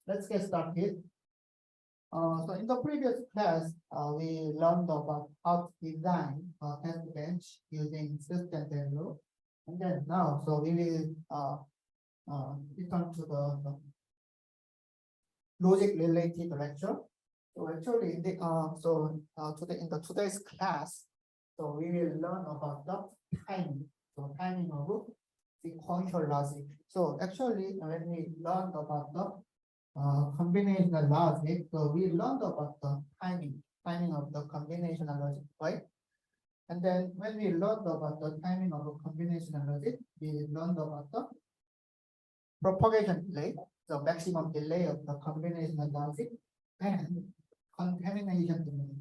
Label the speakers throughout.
Speaker 1: Let's get started. So in the previous class, we learned about how to design a test bench using system value. And then now, so we will return to the logic related lecture. So actually, in the today in the today's class, so we will learn about the timing. So timing of sequential logic. So actually, when we learned about the combinational logic, so we learned about the timing of the combinational logic, right? And then when we learned about the timing of a combinational logic, we learned about the propagation delay, the maximum delay of the combinational logic, and contamination delay.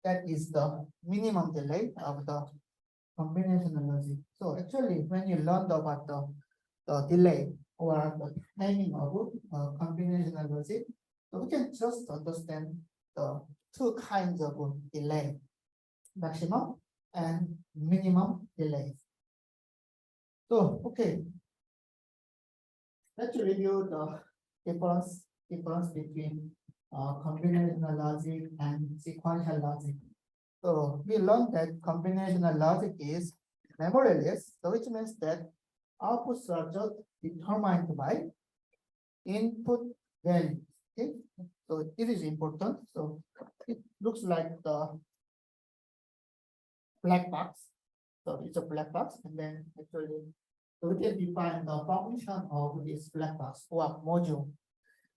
Speaker 1: That is the minimum delay of the combinational logic. So actually, when you learned about the delay or the timing of combinational logic, so we can just understand the two kinds of delay, maximum and minimum delays. So, okay, let's review the difference between combinational logic and sequential logic. So we learned that combinational logic is memoryless, so which means that outputs are just determined by input values. Okay, so it is important. So it looks like the black box. So it's a black box, and then actually so we can define the function of this black box or module.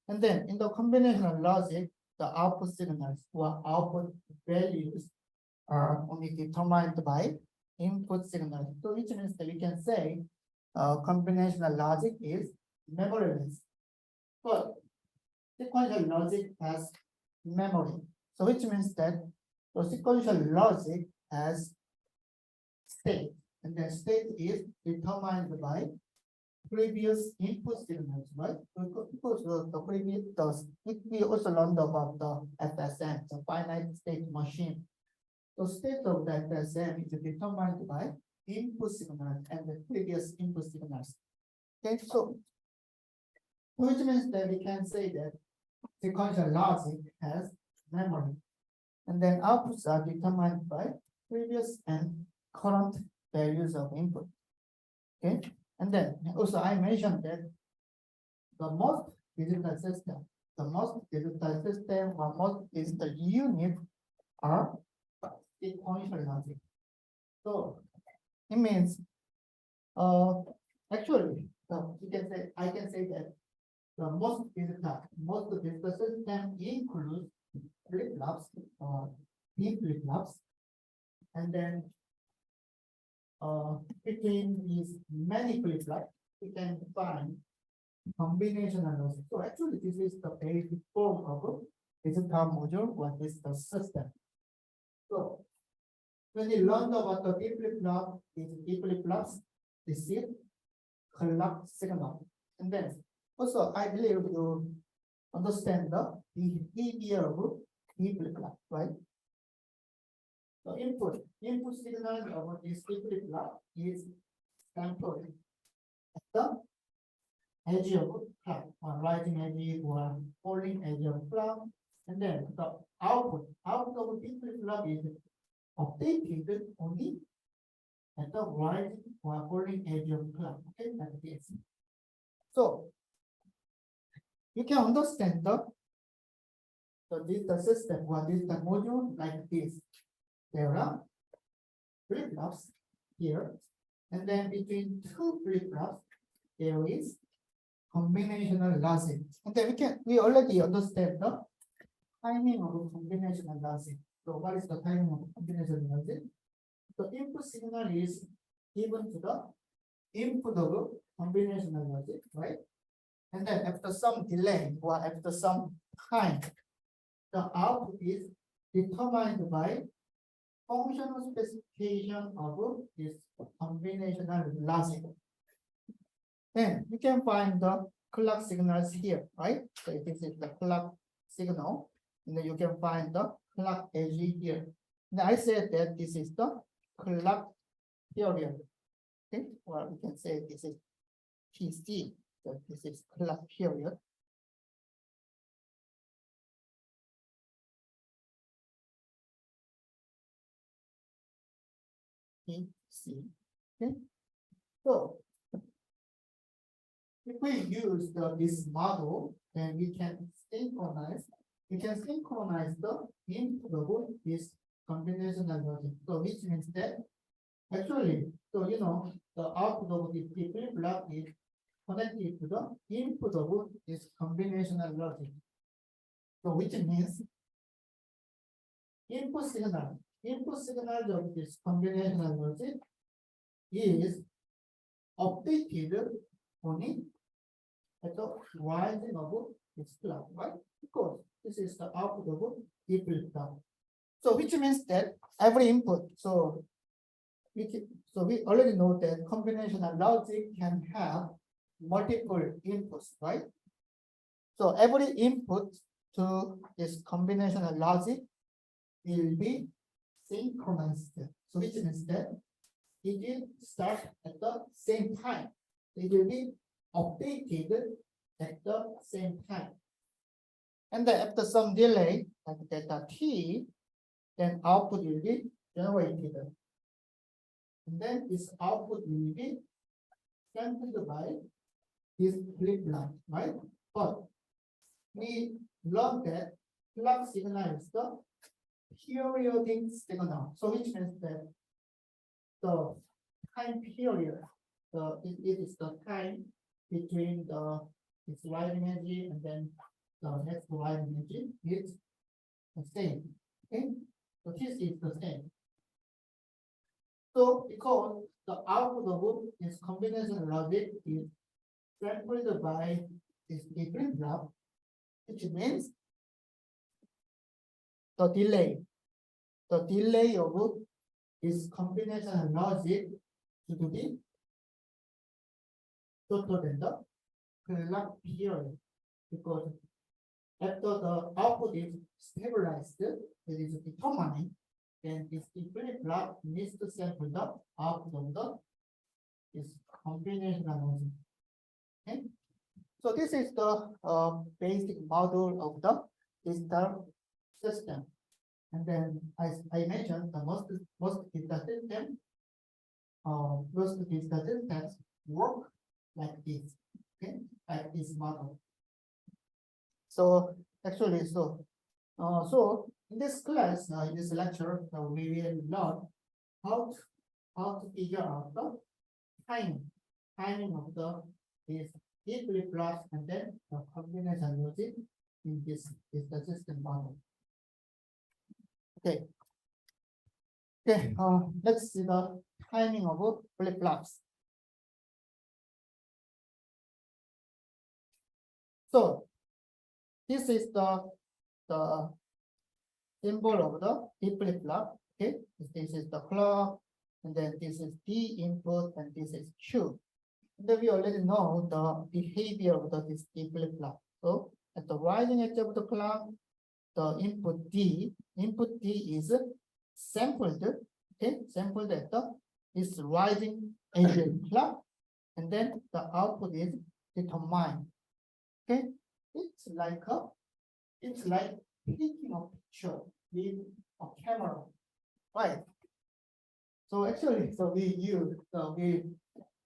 Speaker 1: And then in the combinational logic, the output signals or output values are only determined by input signals. So which means that we can say combinational logic is memoryless. But sequential logic has memory. So which means that the sequential logic has state, and the state is determined by previous input signals, right? Because the previous we also learned about the FSM, the finite state machine. The state of the FSM is determined by input signals and the previous input signals. Okay, so which means that we can say that sequential logic has memory, and then outputs are determined by previous and current values of input. Okay, and then also I mentioned that the most digital system or most digital unit are sequential logic. So it means actually you can say I can say that the most digital system includes flip-flops or deep flip-flops, and then between these many flip-flops we can find combinational logic. So actually this is the basic form of digital module or digital system. So when you learn about the deep flip-flop, deep flip-flops receive clock signal, and then also I believe you understand the behavior of deep flip-flop, right? So input signal of this deep flip-flop is sampled at the edge of clock, or rising edge or falling edge of clock, and then the output of deep flip-flop is updated only at the rising or falling edge of clock. Okay, like this. So you can understand the system or the module like this. There are flip-flops here, and then between two flip-flops there is combinational logic. And then we already understand the timing of combinational logic. So what is the timing of combinational logic? The input signal is given to the input of combinational logic, right? And then after some delay or after some time, the output is determined by functional specification of this combinational logic. Then you can find the clock signals here, right? So this is the clock signal, and then you can find the clock edge here. And I said that this is the clock period. Okay, well we can say this is PC. So this is clock period. B, C. Okay. So if we use this model, then we can synchronize. We can synchronize the input of this combinational logic. So which means that actually, so the output of the flip-flop is connected to the input of this combinational logic. So which means input signal of this combinational logic is updated only at the rising of this clock, right? Because this is the output of the flip-flop. So which means that every input, so we already know that combinational logic can have multiple inputs, right? So every input to this combinational logic will be synchronized. So which means that it will start at the same time. It will be updated at the same time. And then after some delay, like delta t, then output will be generated. And then this output will be sampled by this flip-flop, right? But we learned that clock signal is the periodic signal. So which means that the time period, it is the time between its rising energy and then the next rising energy is the same. Okay, so this is the same. So because the output of this combination logic is sampled by this flip-flop, which means the delay of this combination logic should be shorter than the clock period, because after the output is stabilized, it is determined, then this flip-flop needs to sample the output of this combination logic. Okay, so this is the basic model of the digital system. And then, as I mentioned, the most digital system, systems work like this, okay, like this model. So actually, so in this class, in this lecture, we will learn how to figure out the timing of this flip-flop and then the combination logic in this system model. Okay. Let's see the timing of flip-flops. So this is the symbol of the flip-flop. Okay, this is the clock, and then this is D input, and this is Q. And then we already know the behavior of this flip-flop. So at the rising edge of the clock, the input D is sampled, okay, sampled at this rising edge of the clock, and then the output is determined. Okay, it's like taking a picture with a camera, right? So actually,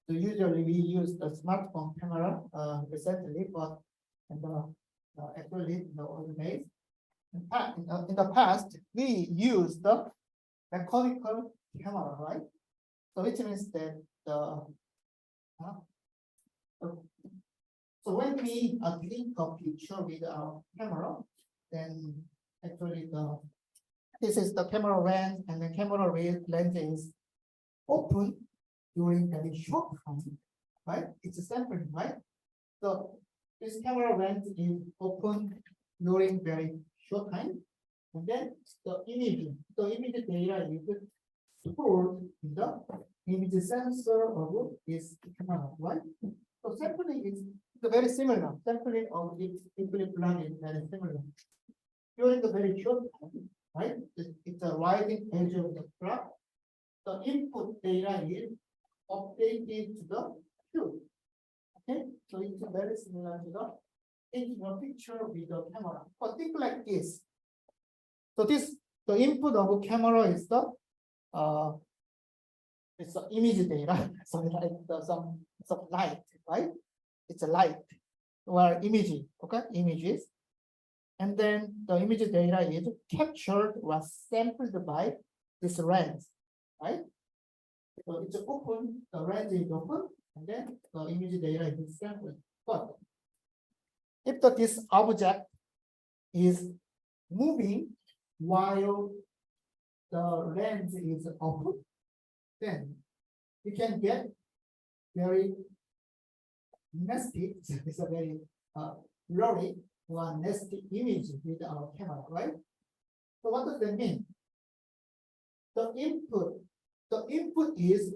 Speaker 1: usually we use the smartphone camera recently, but actually in the old days, in the past, we used the mechanical camera, right? So which means that so when we take a picture with our camera, then actually this is the camera lens, and the camera lens is open during very short time, right? It's a sampling, right? So this camera lens is open during very short time, and then the image data is stored in the image sensor of this camera, right? So sampling is very similar. Sampling of the flip-flop is very similar. During the very short time, right? It's a rising edge of the clock. The input data is updated to the Q. Okay, so it's very similar to the taking a picture with the camera. But think like this. So the input of a camera is the it's an image data, so like some light, right? It's a light or image, okay, images. And then the image data is captured or sampled by this range, right? So it's open, the range is open, and then the image data is sampled. But if this object is moving while the lens is open, then you can get very nasty, it's a very blurry or nasty image with our camera, right? So what does that mean? The input is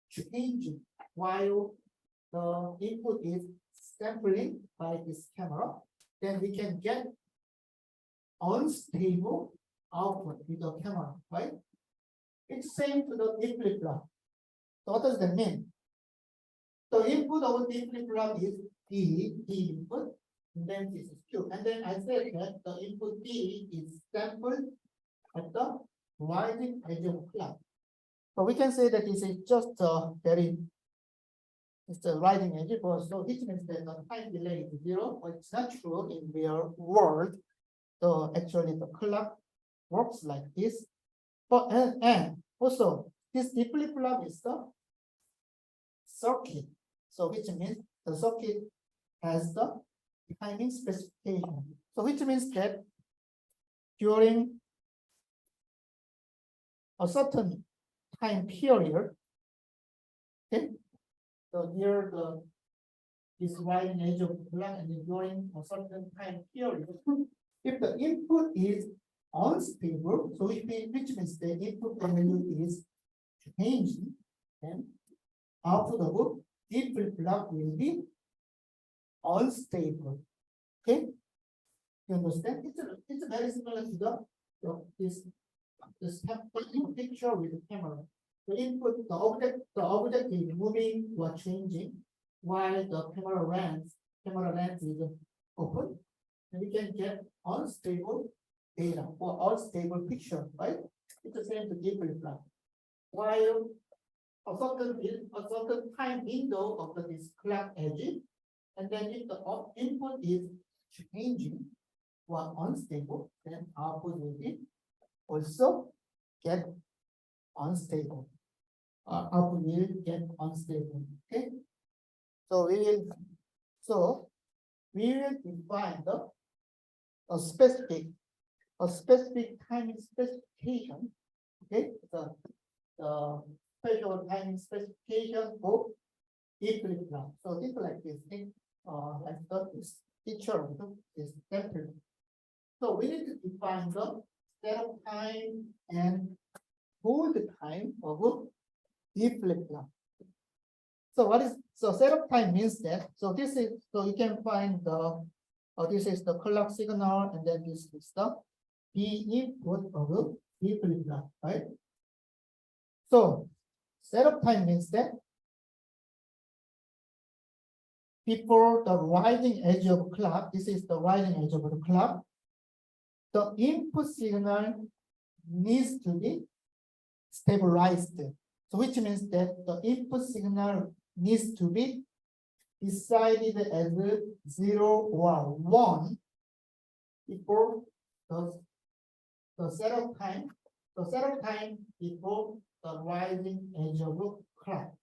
Speaker 1: changing while the input is sampling by this camera, then we can get unstable output with the camera, right? It's same to the deep flip-flop. So what does that mean? The input of deep flip-flop is D input, and then this is Q. And then I said that the input D is sampled at the rising edge of clock. So we can say that this is just it's a rising edge, so which means that the time delay is 0, but it's not true in real world. So actually the clock works like this. But and also this deep flip-flop is the circuit. So which means the circuit has the timing specification. So which means that during a certain time period, okay, so near this rising edge of the clock, and then during a certain time period, if the input is unstable, so which means the input value is changing, then output of deep flip-flop will be unstable. Okay, you understand? It's very similar to this picture with the camera. The input, the object is moving or changing while the camera lens is open, and we can get unstable data or unstable picture, right? It's the same to deep flip-flop. While a certain time window of this clock edge, and then if the input is changing or unstable, then output will be also get unstable. Output will get unstable. Okay. So we will define a specific timing specification. Okay. The special timing specification for deep flip-flop. So it's like this thing, like this picture is temporary. So we need to define the setup time and hold time of deep flip-flop. So setup time means that, so you can find this is the clock signal, and then this is the input of deep flip-flop, right? So setup time means that before the rising edge of clock, this is the rising edge of the clock, the input signal needs to be stabilized. So which means that the input signal needs to be decided as 0 or 1 before the setup time. The setup time before the rising edge of clock.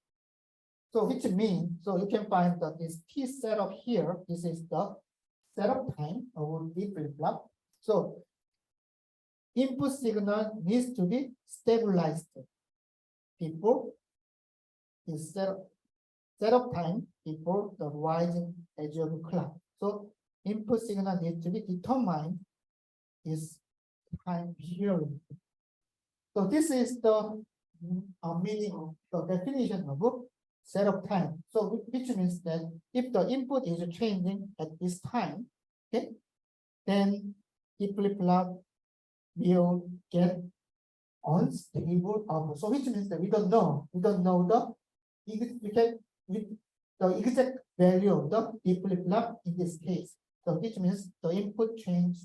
Speaker 1: So which means, so you can find that this T setup here, this is the setup time of deep flip-flop. So input signal needs to be stabilized before the setup time before the rising edge of the clock. So input signal needs to be determined this time period. So this is the meaning of the definition of setup time. So which means that if the input is changing at this time, okay, then deep flip-flop will get unstable output. So which means that we don't know the exact value of the deep flip-flop in this case. So which means the input change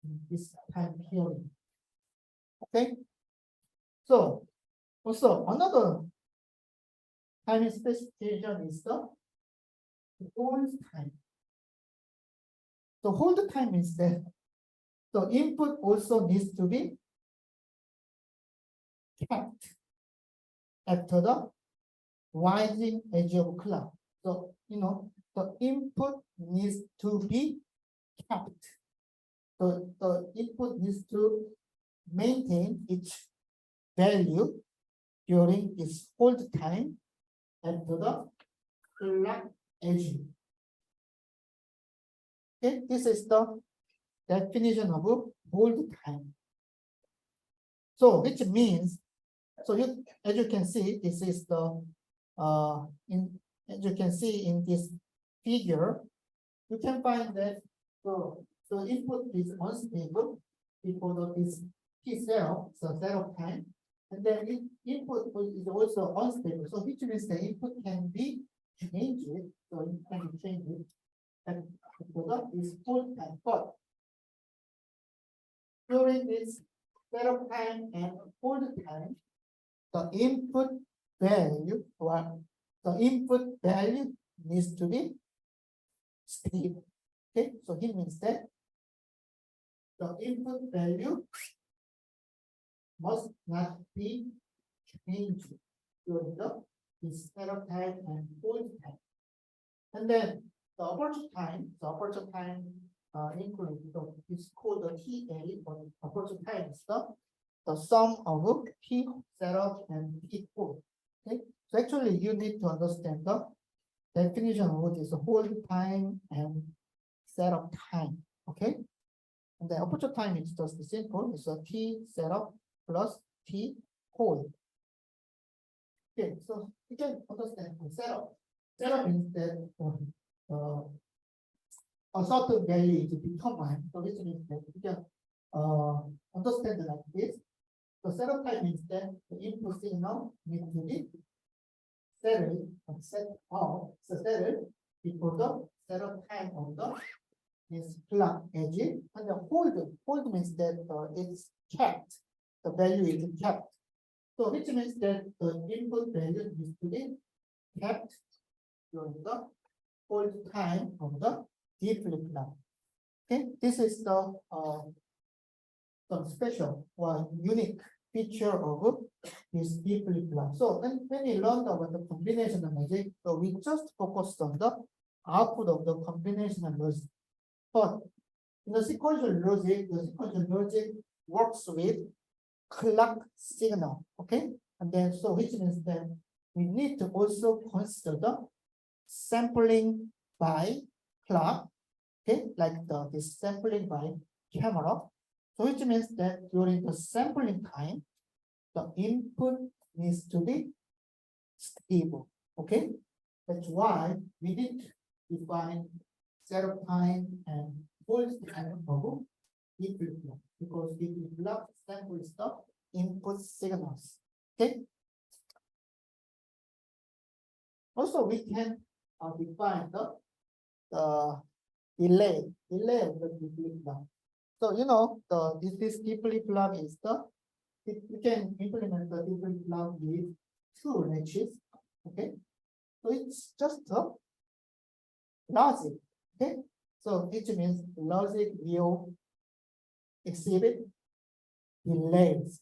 Speaker 1: in this time period. Okay. So Also, another time specification is the hold time. So hold time is that the input also needs to be kept after the rising edge of clock. So, the input needs to be kept. The input needs to maintain its value during its hold time after the clock edge. Okay, this is the definition of hold time. So which means, so as you can see, this is the as you can see in this figure, you can find that the input is unstable because of this T0, so zero time, and then input is also unstable. So which means the input can be changed, so it can be changed, and the product is hold time. But during this zero time and hold time, the input value needs to be stable. Okay, so it means that the input value must not be changed during this zero time and hold time. And then the aperture time, includes it's called the TA, but aperture time is the sum of P setup and P hold. Okay, so actually you need to understand the definition of this hold time and setup time. Okay, and the aperture time is just simple. It's a T setup plus T hold. Okay, so you can understand the setup. Setup means that a certain value is determined. So this means that you can understand it like this. The setup time means that the input signal needs to be settled before the setup time of this clock edge. And the hold means that it's kept. The value is kept. So which means that the input value needs to be kept during the hold time of the flip-flop. Okay, this is the some special or unique feature of this flip-flop. So when we learned about the combinational logic, so we just focused on the output of the combinational logic. But in the sequential logic works with clock signal. Okay, and then so which means that we need to also consider the sampling by clock. Okay, like this sampling by camera. So which means that during the sampling time, the input needs to be stable. Okay, that's why we need to define zero time and hold time of flip-flop, because flip-flop samples the input signals. Okay. Also, we can define the delay of the flip-flop. So this flip-flop is you can implement the flip-flop with two latches. Okay, so it's just a logic. Okay, so it means logic will exhibit delays.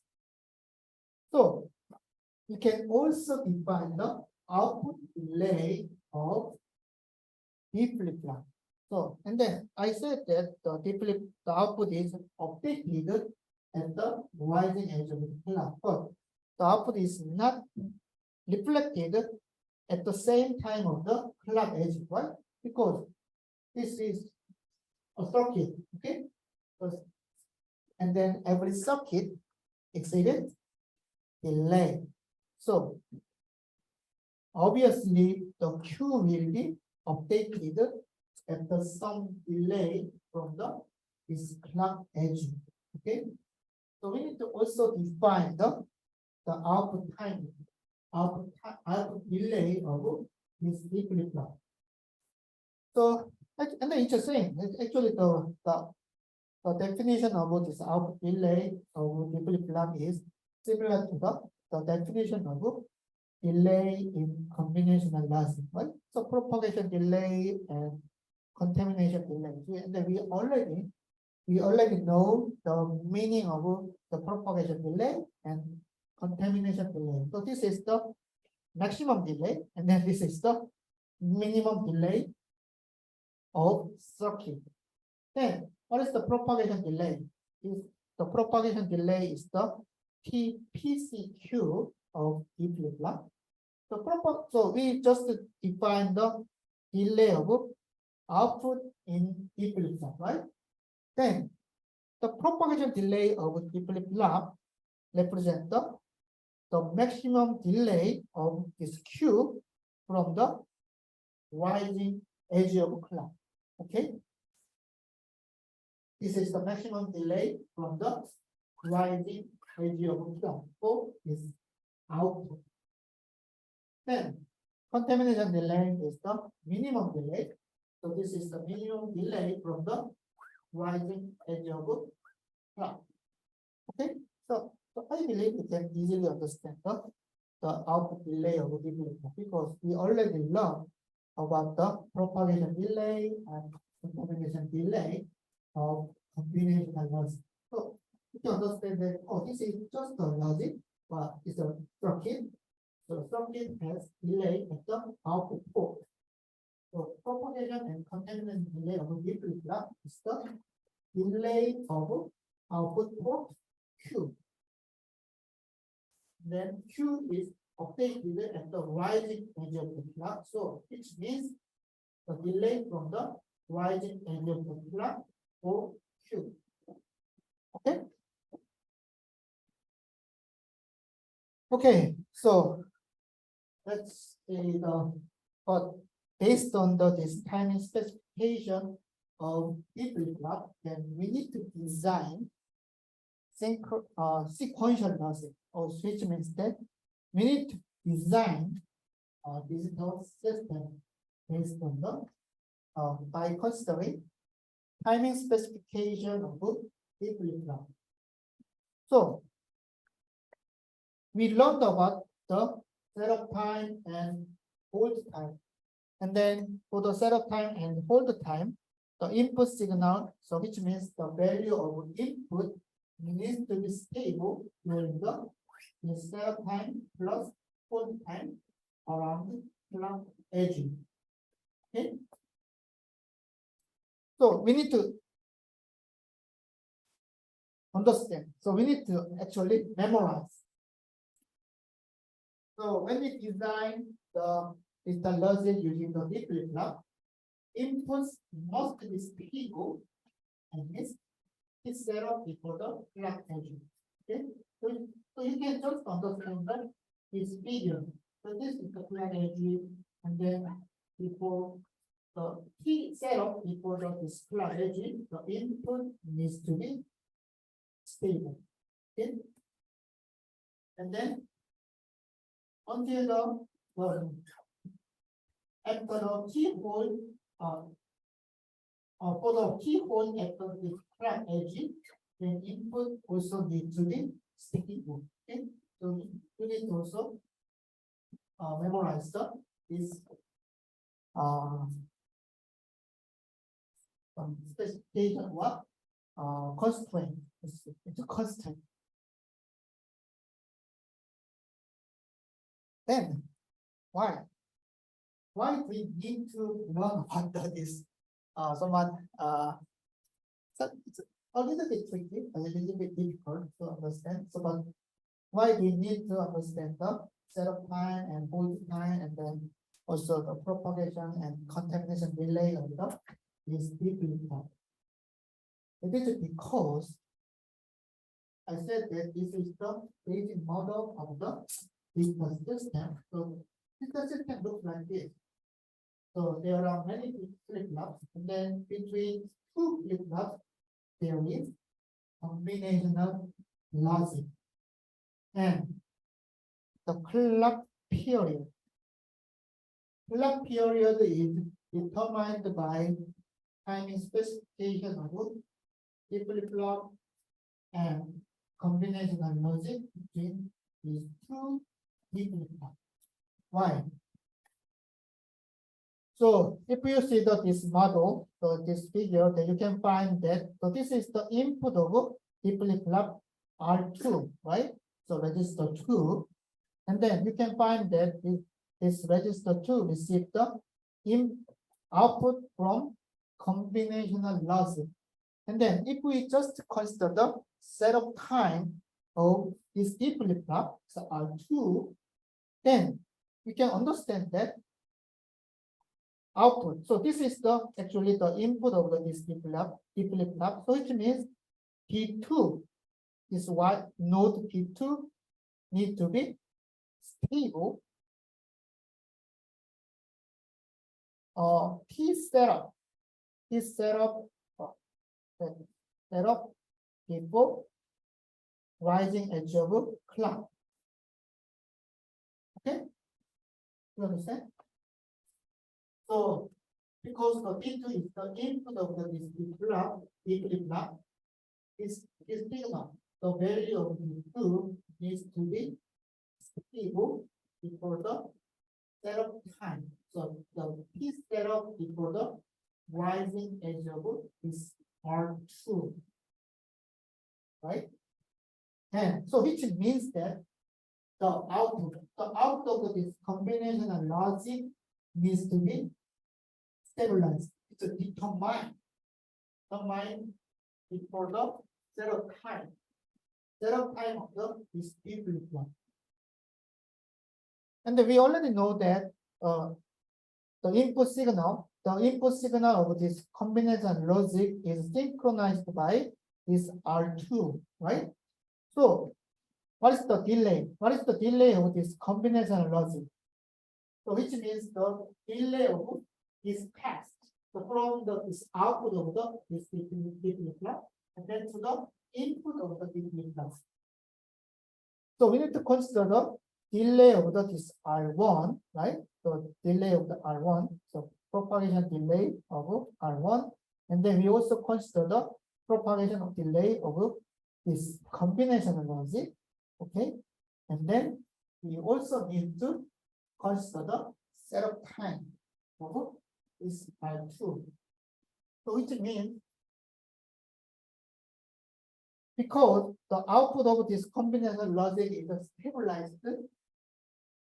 Speaker 1: So you can also define the output delay of flip-flop. So, and then I said that the output is updated at the rising edge of the clock, but the output is not reflected at the same time of the clock edge, right? Because this is a circuit, okay? And then every circuit exhibits delay. So obviously the Q will be updated at the some delay from this clock edge. Okay, so we need to also define the output time, output delay of this flip-flop. So and then interesting, actually the definition of this output delay of flip-flop is similar to the the definition of delay in combinational logic, right? So propagation delay and contamination delay. And we already know the meaning of the propagation delay and contamination delay. So this is the maximum delay, and then this is the minimum delay of circuit. Then what is the propagation delay? The propagation delay is the PCQ of D flip-flop. So we just define the delay of output in D flip-flop, right? Then the propagation delay of D flip-flop represents the maximum delay of this Q from the rising edge of clock. Okay. This is the maximum delay from the rising edge of clock for this output. Then contamination delay is the minimum delay. So this is the minimum delay from the rising edge of clock. Okay. So I believe you can easily understand the output delay of the flip-flop because we already learned about the propagation delay and contamination delay of combinational logic. So you can understand that, oh, this is just the logic, but it's a circuit. So circuit has delay at the output port. So propagation and contamination delay of the flip-flop is the delay of output port Q. Then Q is updated at the rising edge of the clock. So which means the delay from the rising edge of the clock for Q. Okay. Okay, so let's say but based on this timing specification of D flip-flop, then we need to design sequential logic, or which means that we need to design a digital system based on by considering timing specification of D flip-flop. So we learned about the setup time and hold time. And then for the setup time and hold time, the input signal, so which means the value of input needs to be stable during the setup time plus hold time around clock edge. Okay. So we need to understand. So we need to actually memorize. So when we design the logic using the D flip-flop, inputs must be stable and this setup before the clock edge. Okay, so you can just understand that this figure. So this is the clock edge, and then before the key setup before this clock edge, the input needs to be stable. Okay, and then until after the keyhole, for the keyhole after the clock edge, then input also needs to be stable. Okay, so you need to also memorize this specification what constraint. It's a constraint. Then why we need to learn about this somewhat so it's a little bit tricky, a little bit difficult to understand. So but why we need to understand the setup time and hold time, and then also the propagation and contamination delay of this D flip-flop. It is because I said that this is the basic model of the digital system. So digital system looks like this. So there are many flip-flops, and then between two flip-flops there is combinational logic, and the clock period. Clock period is determined by timing specification of D flip-flop and combinational logic between is 2 flip-flop. Why? So if you see this model, so this figure, then you can find that, so this is the input of flip-flop R2, right? So register 2, and then you can find that this register 2 receives the output from combinational logic. And then if we just consider the setup time of this flip-flop, so R2, then we can understand that output. So this is the actually the input of this flip-flop. So it means P2 is what node P2 need to be stable. P setup before rising edge of clock. Okay, you understand? So because the P2 is the input of this flip-flop, is signal. The value of P2 needs to be stable before the setup time. So the P setup before the rising edge of is R2, right? And so which means that the output of this combinational logic needs to be stabilized. It's a determined before the setup time of this flip-flop. And we already know that the input signal of this combination logic is synchronized by this R2, right? So what is the delay? What is the delay of this combination logic? So which means the delay of this path. So from this output of this flip-flop and then to the input of the flip-flop. So we need to consider the delay of this R1, right? So delay of the R1, so propagation delay of R1, and then we also consider the propagation of delay of this combinational logic, okay? And then we also need to consider the setup time of this R2. So which means because the output of this combinational logic is stabilized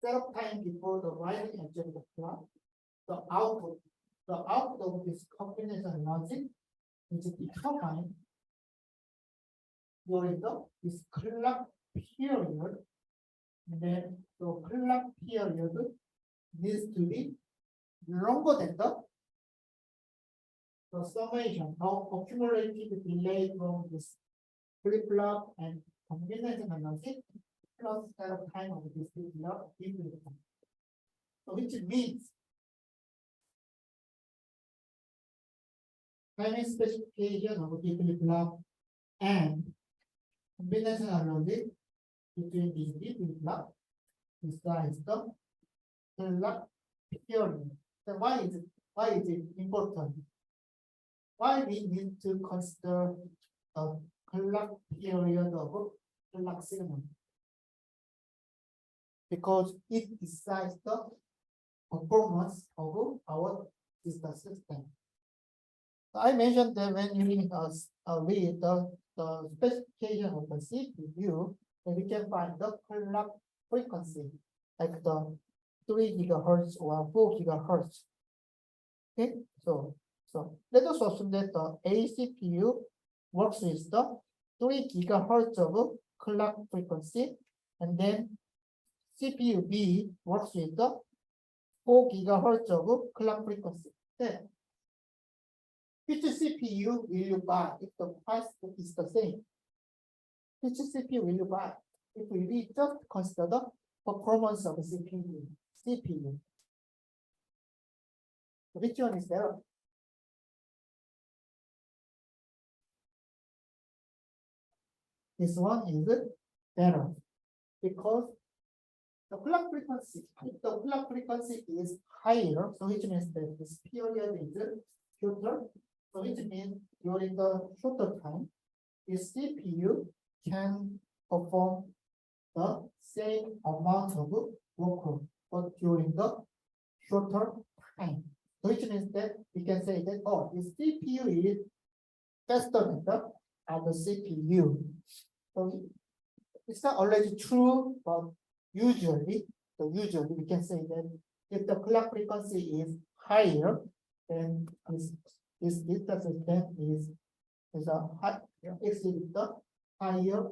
Speaker 1: setup time before the rising edge of the clock, the output of this combinational logic is determined during this clock period. And then the clock period needs to be longer than the summation of accumulated delay from this flip-flop and combinational logic plus setup time of this flip-flop. So which means timing specification of the flip-flop and combinational logic between these flip-flop decides the clock period. So why is it important? Why we need to consider a clock period of clock signal? Because it decides the performance of our digital system. So I mentioned that when you read the specification of the CPU, then we can find the clock frequency, like the 3 gigahertz or 4 gigahertz. Okay, so let us assume that the A CPU works with the 3 gigahertz of clock frequency, and then CPU B works with the 4 gigahertz of clock frequency. Then, which CPU will you buy if the price is the same? Which CPU will you buy if we just consider the performance of CPU? Which one is better? This one is better because the clock frequency, if the clock frequency is higher, so which means that this period is shorter, so which means during the shorter time, the CPU can perform the same amount of work, but during the shorter time. Which means that we can say that, oh, the CPU is faster than the other CPU. So it's not always true, but usually we can say that if the clock frequency is higher, then this data system is a high, exceed the higher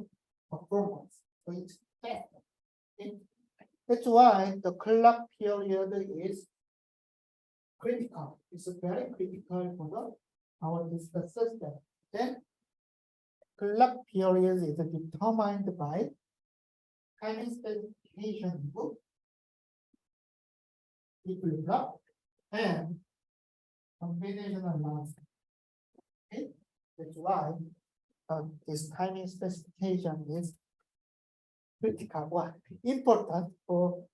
Speaker 1: performance. So it's faster. Okay? That's why the clock period is critical. It's very critical for our digital system. Then clock period is determined by timing specification book, flip-flop, and combinational logic. Okay, that's why this timing specification is critical, important for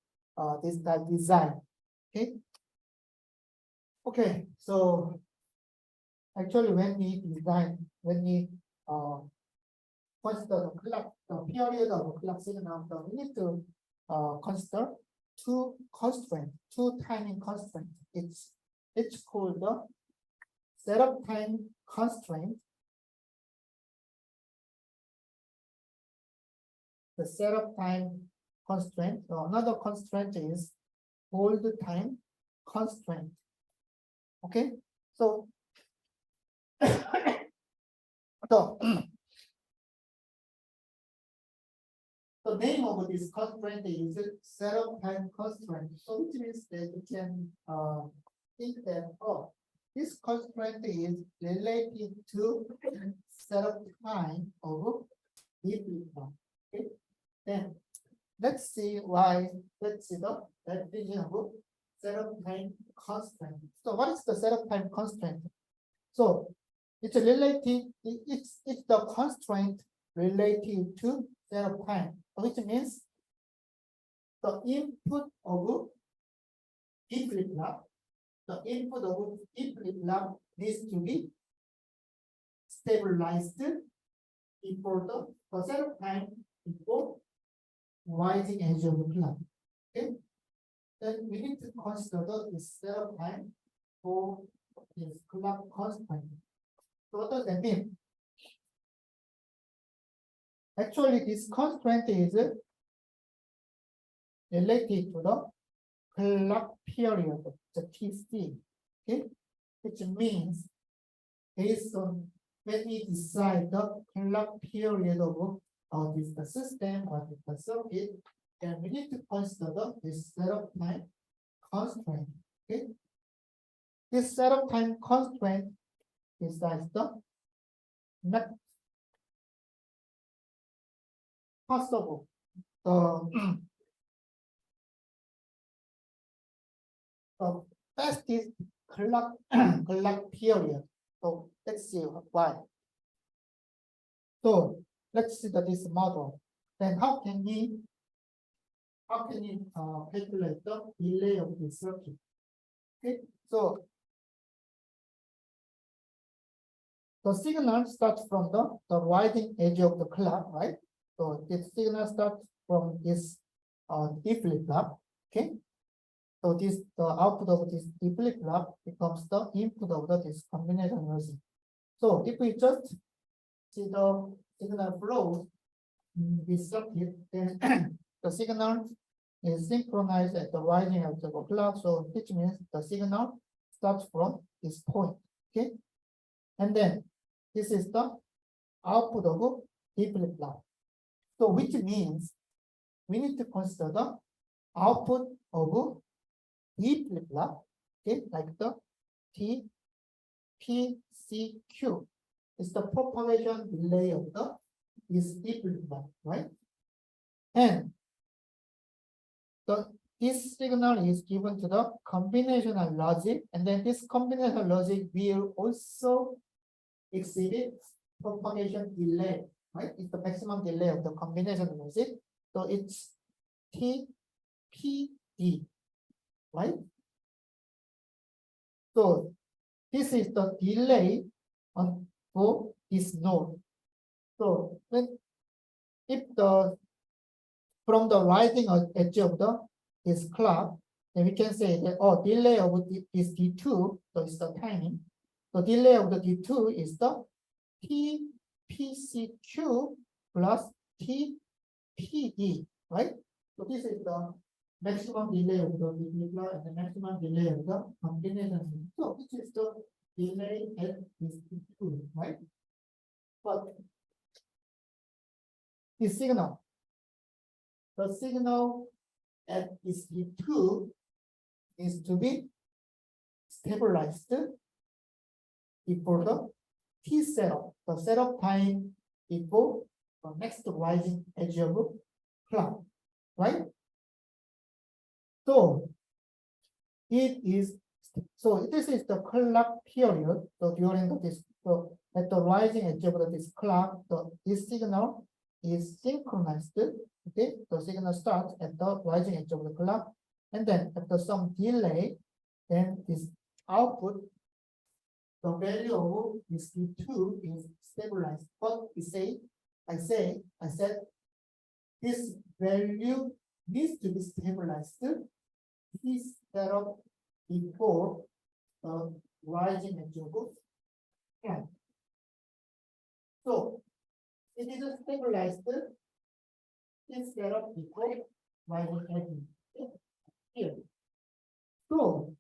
Speaker 1: this design. Okay. Okay, so actually when we design, when we consider the period of the clock signal, so we need to consider two constraints, two timing constraints. It's called the setup time constraint. The setup time constraint. So another constraint is hold time constraint. Okay, so the name of this constraint is setup time constraint. So which means that you can think that, oh, this constraint is related to setup time of flip-flop. Okay, then let's see why. Let's see the definition of setup time constraint. So what is the setup time constraint? So it's related. It's the constraint related to setup time, which means the input of flip-flop, the input of flip-flop needs to be stabilized before the setup time before rising edge of the clock. Okay, then we need to consider the setup time for this clock constraint. So what does that mean? Actually, this constraint is related to the clock period, the TC. Okay, which means based on when we decide the clock period of this system or the circuit, then we need to consider this setup time constraint. Okay, this setup time constraint is like the not possible. The fastest clock period. So let's see why. So let's see this model. Then how can we calculate the delay of the circuit? Okay, so the signal starts from the rising edge of the clock, right? So this signal starts from this flip-flop. Okay, so this the output of this flip-flop becomes the input of this combination logic. So if we just see the signal flow in this circuit, then the signal is synchronized at the rising edge of the clock. So which means the signal starts from this point. Okay, and then this is the output of flip-flop. So which means we need to consider the output of flip-flop, okay, like the PCQ is the propagation delay of this flip-flop, right? And this signal is given to the combinational logic, and then this combinational logic will also exceed propagation delay, right? It's the maximum delay of the combination logic. So it's TPD, right? So this is the delay for this node. So if the from the rising edge of this clock, then we can say that delay of this D2, so it's the timing. The delay of the D2 is the TPCQ plus TPD, right? So this is the maximum delay of the flip-flop and the maximum delay of the combination. So this is the delay at this D2, right? But the signal at this D2 is to be stabilized before the T setup, the setup time before the next rising edge of clock, right? So this is the clock period. So during this, so at the rising edge of this clock, this signal is synchronized. Okay, the signal starts at the rising edge of the clock, and then after some delay, then this output, the value of this D2 is stabilized. But I said this value needs to be stabilized. This setup before rising edge of clock. So it is stabilized. This setup before rising edge here. So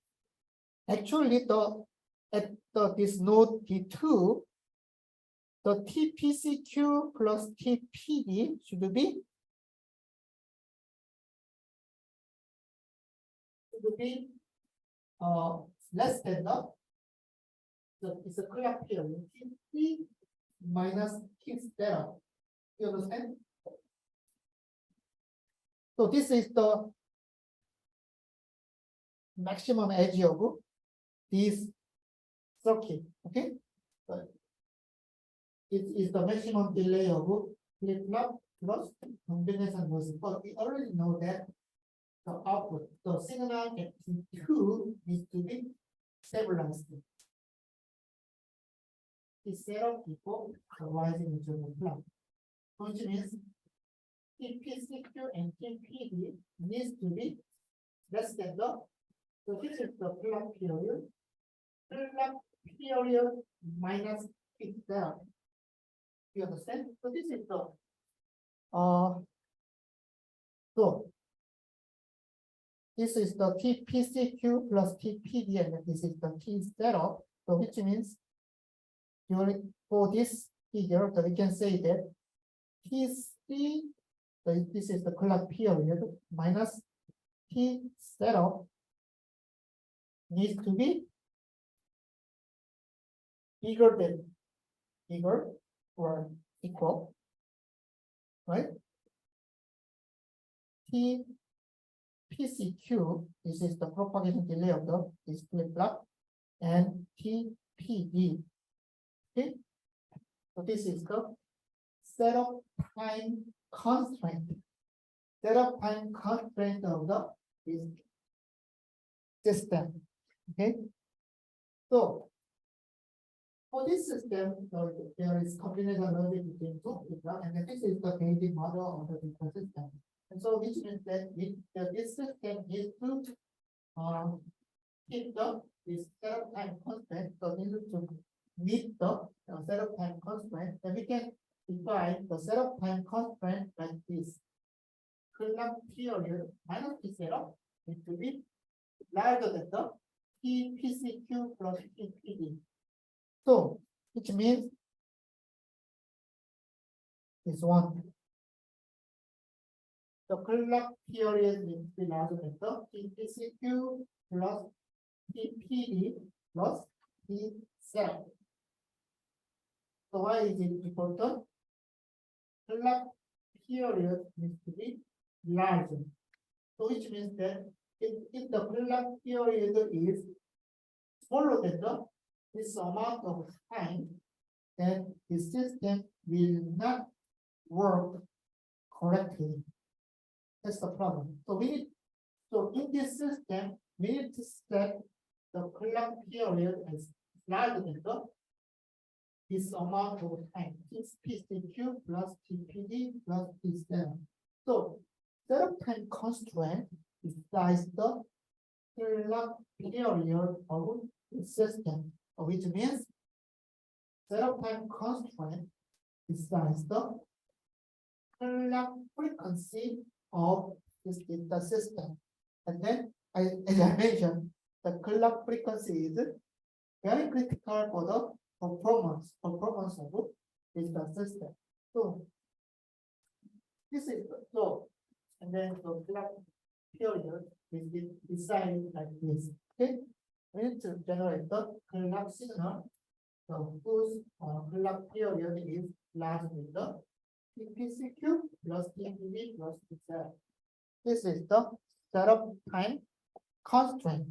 Speaker 1: actually this node D2, the TPCQ plus TPD should be less than it's a clock period T minus T setup. You understand? So this is the maximum edge of this circuit. Okay, but it is the maximum delay of flip-flop plus combination logic. But we already know that the output, the signal at T2 needs to be stabilized. It's set up before the rising edge of the clock, which means TPCQ and TPD needs to be less than so this is the clock period. Clock period minus itself. You understand? So this is the so this is the TPCQ plus TPD, and this is the T setup. So which means for this figure, so we can say that TC, so this is the clock period minus T setup needs to be bigger or equal, right? TPCQ, this is the propagation delay of this flip-flop, and TPD. Okay, so this is the setup time constraint. Setup time constraint of this system. Okay, so for this system, there is combination logic between two people, and this is the basic model of the different system. And so which means that this system needs to keep this setup time constraint. So we need to meet the setup time constraint, and we can define the setup time constraint like this. Clock period minus T setup needs to be larger than the TPCQ plus TPD. So which means this one. The clock period needs to be larger than the TPCQ plus TPD plus T setup. So why is it important? Clock period needs to be larger. So which means that if the clock period is smaller than this amount of time, then the system will not work correctly. That's the problem. So in this system, we need to set the clock period as larger than this amount of time. It's PCQ plus TPD plus T7. So setup time constraint decides the clock period of the system, which means setup time constraint decides the clock frequency of the system. And then, as I mentioned, the clock frequency is very critical for the performance of the system. So this is so, and then the clock period is decided like this. Okay, we need to generate the clock signal. So whose clock period is largely the PPCQ plus TPV plus TCL. This is the setup time constraint.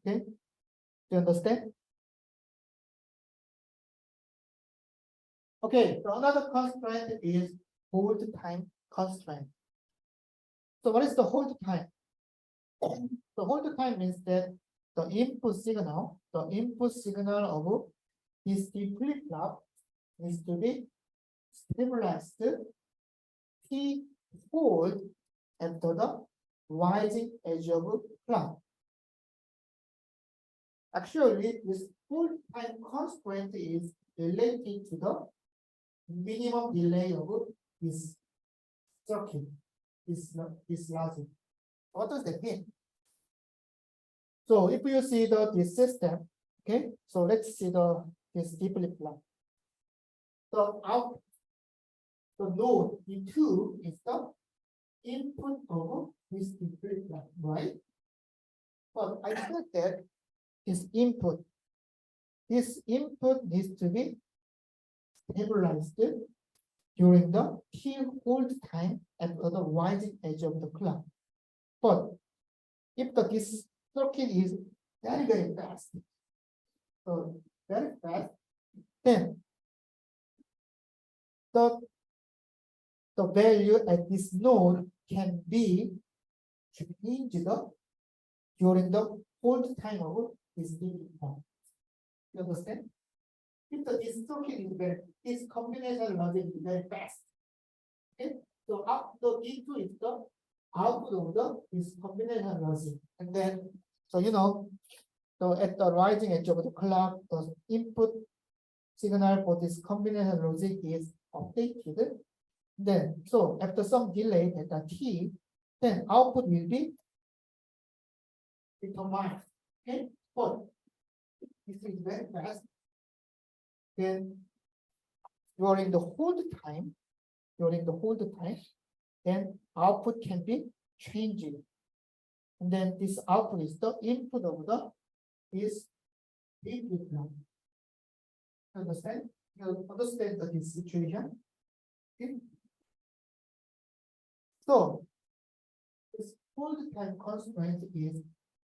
Speaker 1: Okay, do you understand? Okay, so another constraint is hold time constraint. So what is the hold time? The hold time means that the input signal of this flip-flop needs to be stabilized T hold after the rising edge of clock. Actually, this hold time constraint is related to the minimum delay of this circuit, this logic. What does that mean? So if you see this system, okay, so let's see this flip-flop. So the node E2 is the input of this flip-flop, right? But I said that this input needs to be stabilized during the T hold time at the rising edge of the clock. But if this circuit is very, very fast, so very fast, then the value at this node can be changed during the hold time of this flip-flop. You understand? If this circuit is this combinational logic is very fast. Okay, so the E2 is the output of this combinational logic, and then so at the rising edge of the clock, the input signal for this combinational logic is updated. Then so after some delay at the T, then output will be determined. Okay, but this is very fast. Then during the hold time, then output can be changed. And then this output is the input of this flip-flop. Understand? You understand this situation? Okay. So this hold time constraint is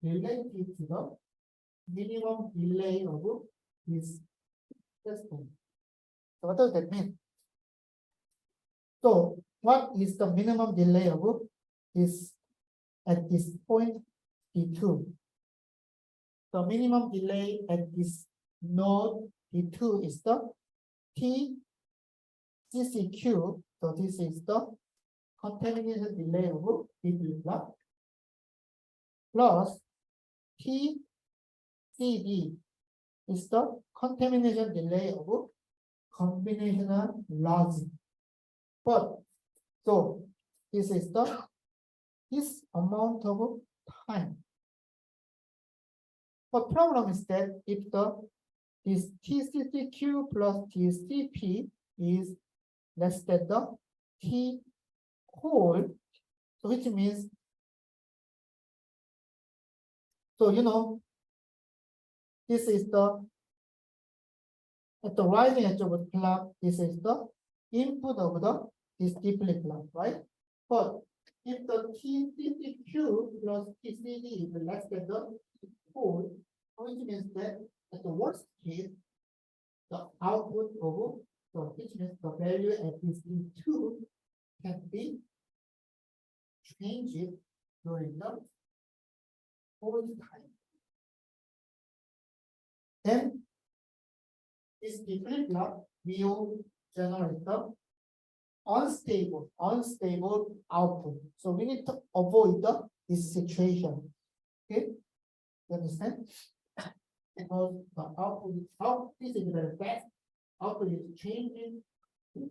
Speaker 1: related to the minimum delay of this system. So what does that mean? So what is the minimum delay of this at this point T2? The minimum delay at this node T2 is the TCCQ. So this is the contamination delay of flip-flop plus TCD is the contamination delay of combinational logic. But so this is this amount of time. But problem is that if this TCCQ plus TCP is less than the T hold, so which means this is at the rising edge of the clock, this is the input of this flip-flop, right? But if the TCCQ plus TCD is less than the hold, which means that at the worst case, the output of which means the value at this E2 can be changed during the hold time. Then this flip-flop will generate the unstable output. So we need to avoid this situation. Okay, you understand? Because the output is very fast. Output is changing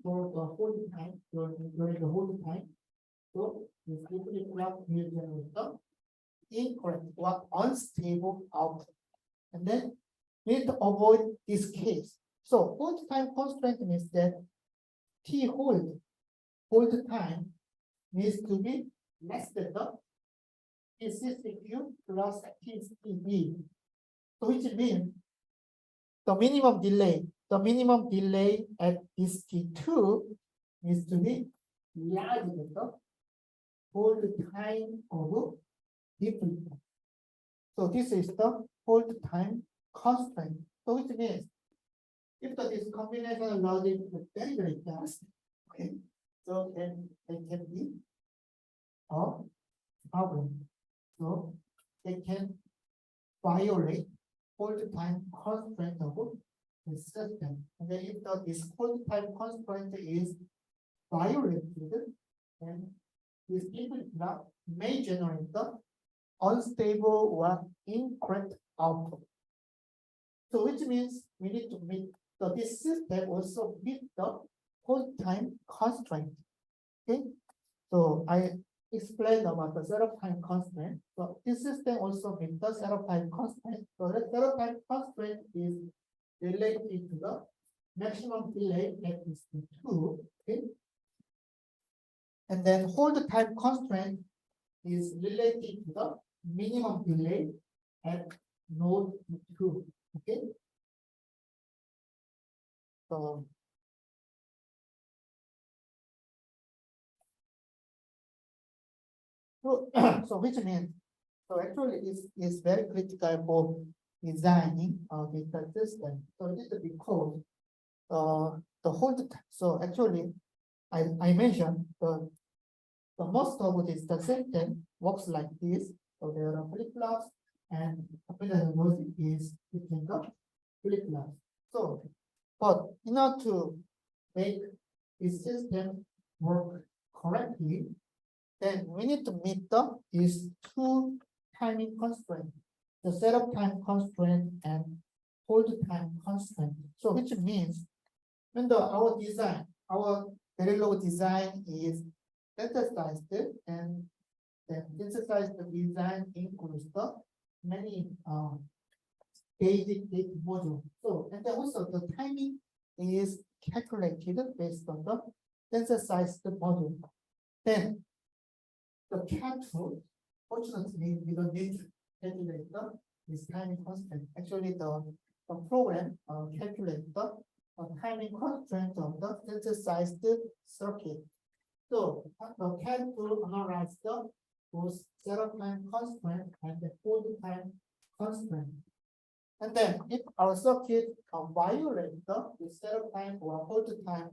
Speaker 1: for the whole time during the whole time. So this flip-flop will generate the incorrect or unstable output. And then we need to avoid this case. So hold time constraint means that T hold time needs to be less than the T_Q plus TCB. So which means the minimum delay at this T2 needs to be larger than the hold time of different. So this is the hold time constraint. So which means if this combinational logic is very, very fast, okay, so then it can be a problem. So they can violate hold time constraint of the system. And then if this hold time constraint is violated, then this flip-flop may generate the unstable or incorrect output. So which means we need to meet this system also meet the hold time constraint. Okay, so I explained about the setup time constraint. So this system also meets the setup time constraint. So the setup time constraint is related to the maximum delay at this two. Okay, and then hold time constraint is related to the minimum delay at node 2. Okay. So which means actually is very critical for designing data system. So it is because the whole so actually I mentioned the most of this the system works like this. So there are flip-flops and combinational logic is between the flip-flops. So but in order to make this system work correctly, then we need to meet these two timing constraints, the setup time constraint and hold time constraint. So which means when our very low design is synthesized and then synthesized design includes the many basic data modules. So and then also the timing is calculated based on the synthesized module. Then the capital, fortunately, we don't need to calculate this timing constraint. Actually, the program calculates the timing constraint of the synthesized circuit. So the CAD tool analyzes both setup time constraint and the hold time constraint. And then if our circuit violates the setup time or hold time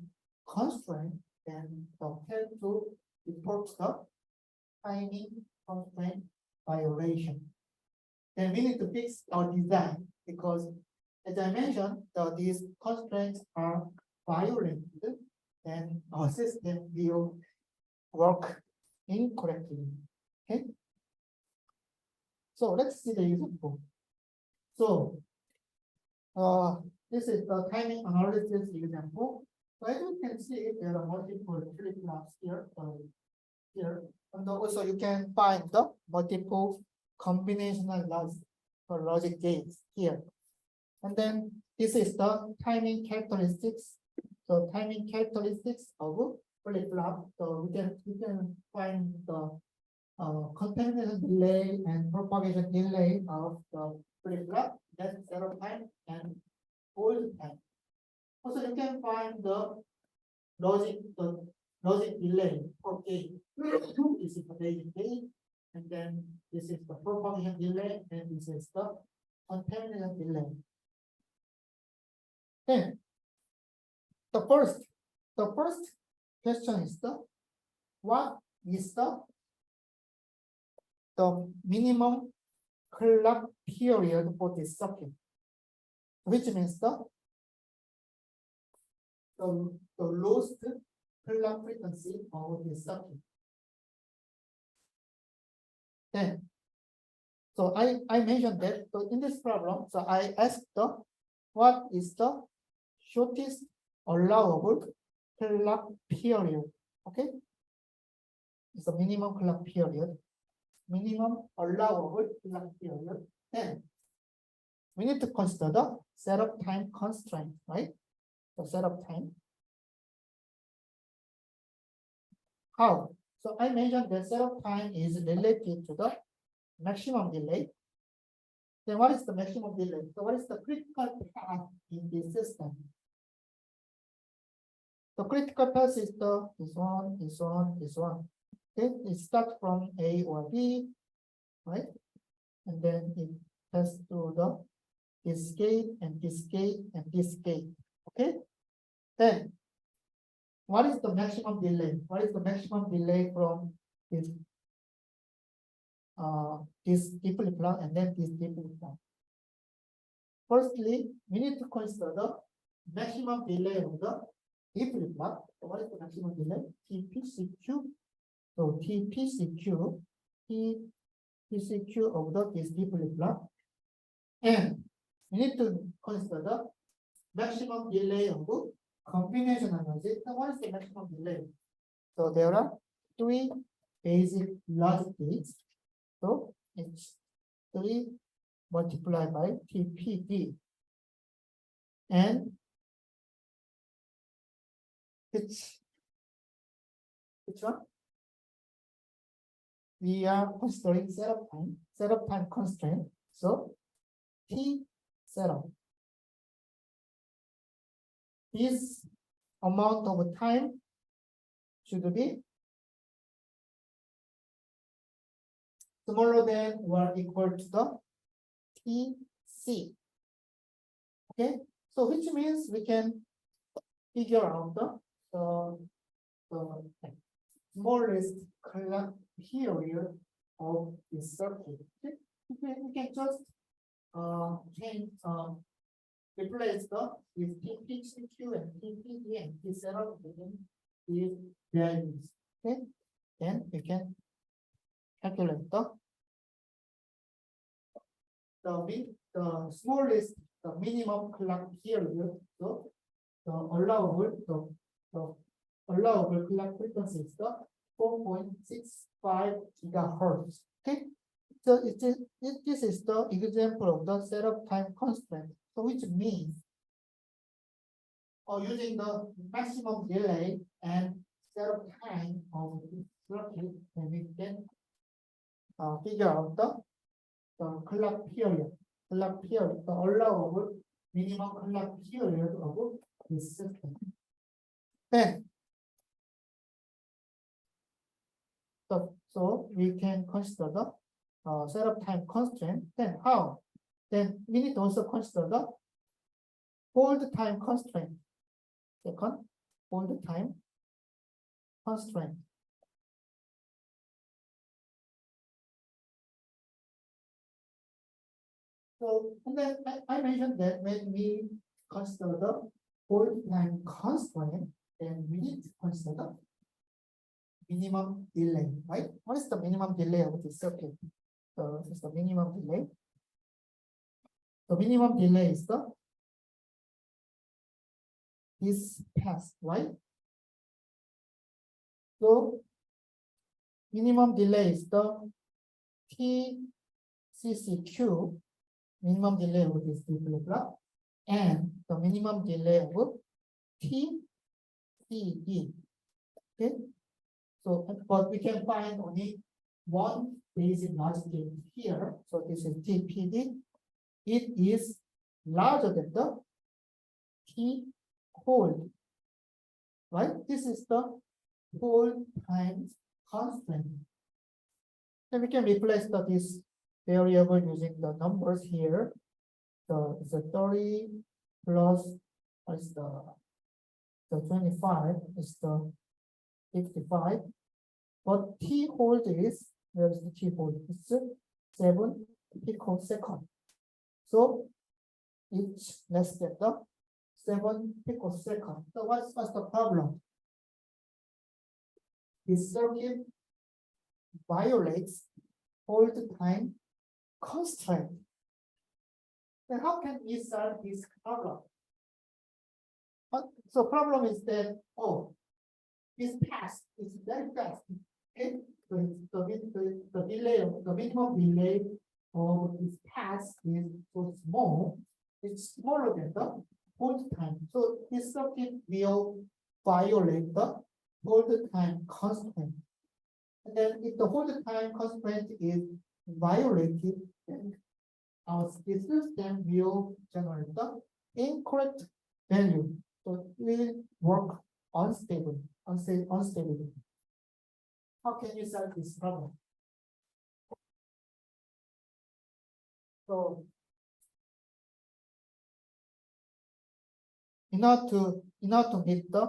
Speaker 1: constraint, then the CAD tool reports the timing constraint violation. Then we need to fix our design because, as I mentioned, these constraints are violated, and our system will work incorrectly. Okay. So let's see the example. So this is the timing analysis example. So as you can see, there are multiple flip-flops here. Here, and also you can find the multiple combinational logic gates here. And then this is the timing characteristics. So timing characteristics of flip-flop. So we can find the contamination delay and propagation delay of the flip-flop. That's zero time and hold time. Also, you can find the logic delay for gate. This is the basic gate, and then this is the propagation delay, and this is the contamination delay. Then the first question is what is the minimum clock period for this circuit, which means the lowest clock frequency of this circuit. Then, so I mentioned that, so in this problem, so I asked what is the shortest allowable clock period? Okay, it's a minimum clock period, minimum allowable clock period. Then we need to consider the setup time constraint, right? The setup time. How? So I mentioned that setup time is related to the maximum delay. Then what is the maximum delay? So what is the critical path in this system? The critical path is this one. Okay, it starts from A or B, right? And then it passes through this gate and this gate and this gate. Okay. Then what is the maximum delay? What is the maximum delay from this flip-flop and then this flip-flop? Firstly, we need to consider the maximum delay of the flip-flop. So what is the maximum delay? TPCQ. So TPCQ of this flip-flop. And we need to consider the maximum delay of combinational logic. So what is the maximum delay? So there are three basic logic gates. So it's 3 multiplied by TPD. And it's which one? We are considering setup time constraint. So T setup. This amount of time should be smaller than or equal to the TC. Okay, so which means we can figure out the smallest clock period of this circuit. Okay? We can just change replace with TPCQ and TPD and T setup within these values. Okay, then we can calculate the smallest, the minimum clock period. So the allowable clock frequency is the 4.65 gigahertz. Okay, so this is the example of the setup time constraint. So which means using the maximum delay and setup time of the circuit, and we can figure out the clock period, the allowable minimum clock period of this system. Then, so we can consider the setup time constraint. Then how? Then we need to also consider the hold time constraint. Second, hold time constraint. So, and then I mentioned that when we consider the hold time constraint, then we need to consider the minimum delay, right? What is the minimum delay of this circuit? So it's the minimum delay. The minimum delay is this path, right? So minimum delay is the TCCQ, minimum delay of this flip-flop, and the minimum delay of TPD. Okay, so but we can find only one basic logic gate here. So this is TPD. It is larger than the T hold, right? This is the hold time constant. Then we can replace this variable using the numbers here. So it's a 30 plus is the 25 is the 55. But T hold is, where is the T hold? It's 7 picosecond. So it's less than the 7 picosecond. So what's the problem? this circuit violates hold time constraint. Then how can we solve this problem? So problem is that, oh, this pass is very fast. Okay? The delay, the minimum delay of this pass is so small. It's smaller than the hold time. So this circuit will violate the hold time constraint. And then if the hold time constraint is violated, then our system will generate the incorrect value. So it will work unstable. How can you solve this problem? So in order to meet the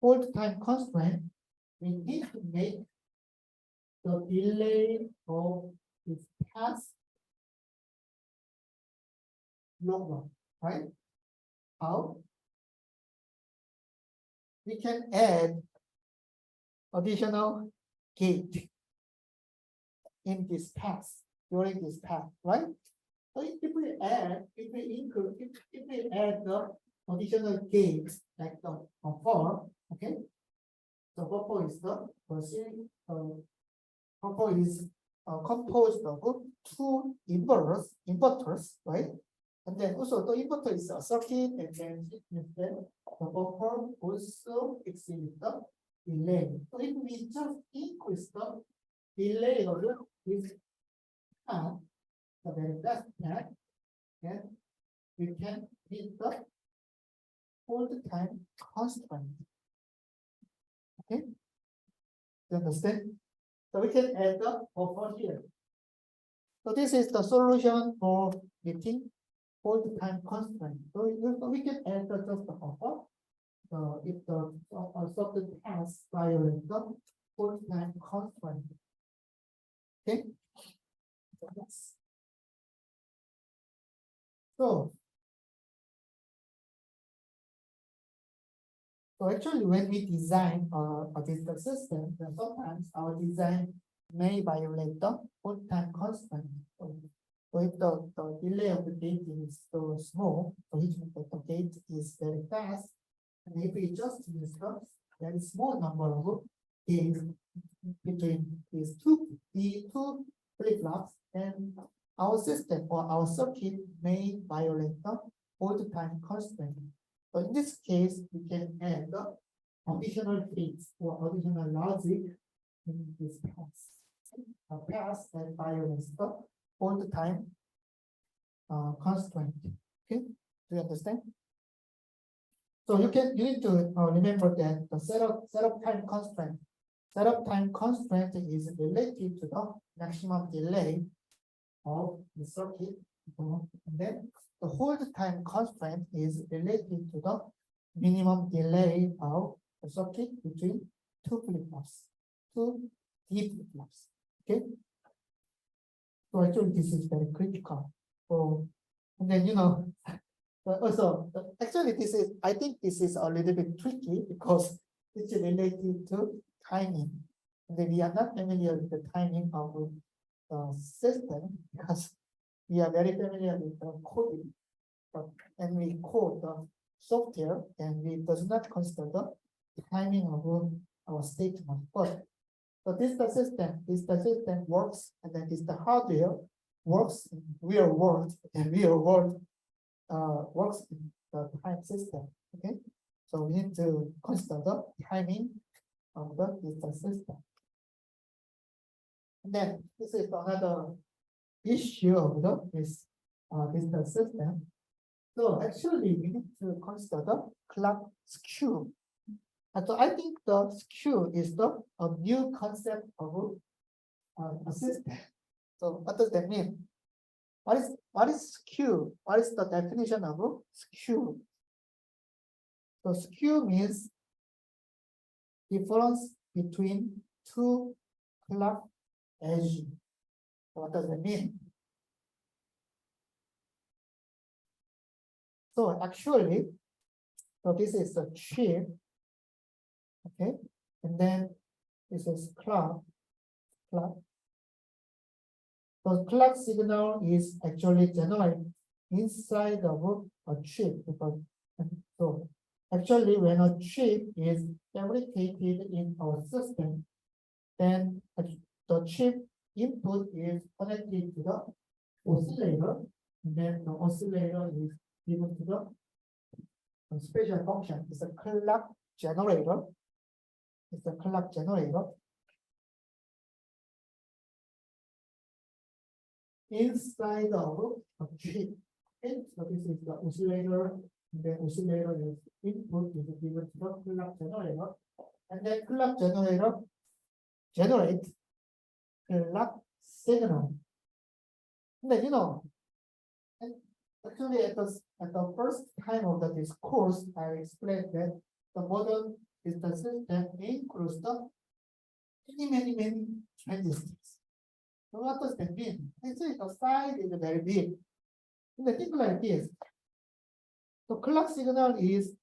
Speaker 1: hold time constraint, we need to make the delay of this pass longer, right? How? We can add additional gate in this pass during this path, right? So if we add the additional gates like the buffer, okay? The buffer is the buffer is composed of two inverters, right? And then also the inverter is a circuit, and then the buffer also exceeds the delay. So if we just increase the delay of this path, the very last path, then we can meet the hold time constraint. Okay, you understand? So we can add the buffer here. So this is the solution for meeting hold time constraint. So we can add just the buffer. If the circuit has violated the hold time constraint. Okay. So yes. So actually, when we design a digital system, then sometimes our design may violate the hold time constraint. So if the delay of the gate is so small, so which means that the gate is very fast, and if we just use the very small number of gates between these two flip-flops, then our system or our circuit may violate the hold time constraint. So in this case, we can add the additional gates or additional logic in this pass. A pass that violates the hold time constraint. Okay, do you understand? So you need to remember that the setup time constraint. Setup time constraint is related to the maximum delay of the circuit. And then the hold time constraint is related to the minimum delay of the circuit between two flip-flops, two D flip-flops. Okay. So actually, this is very critical. So, and then also actually I think this is a little bit tricky because it's related to timing. And then we are not familiar with the timing of the system because we are very familiar with the coding, and we code the software, and we does not consider the timing of our statement. But this the system works, and then the hardware works in real world, and real world works in the time system. Okay, so we need to consider the timing of the digital system. And then this is another issue of this digital system. So actually, we need to consider the clock skew. And so I think the skew is a new concept of a system. So what does that mean? What is skew? What is the definition of skew? So skew means difference between two clock edges. What does it mean? So actually, so this is the chip, okay, and then This is clock. The clock signal is actually generated inside of a chip. So actually, when a chip is fabricated in our system, then the chip input is connected to the oscillator, and then the oscillator is given to the special function. It's a clock generator. It's a clock generator. Inside of a chip. And so this is the oscillator. And the oscillator is input is given to the clock generator. And then clock generator generates clock signal. And you know, actually at the first time of this course, I explained that the model is the system includes the many transistors. So what does that mean? Actually, the size is very big. And the thing like this, the clock signal is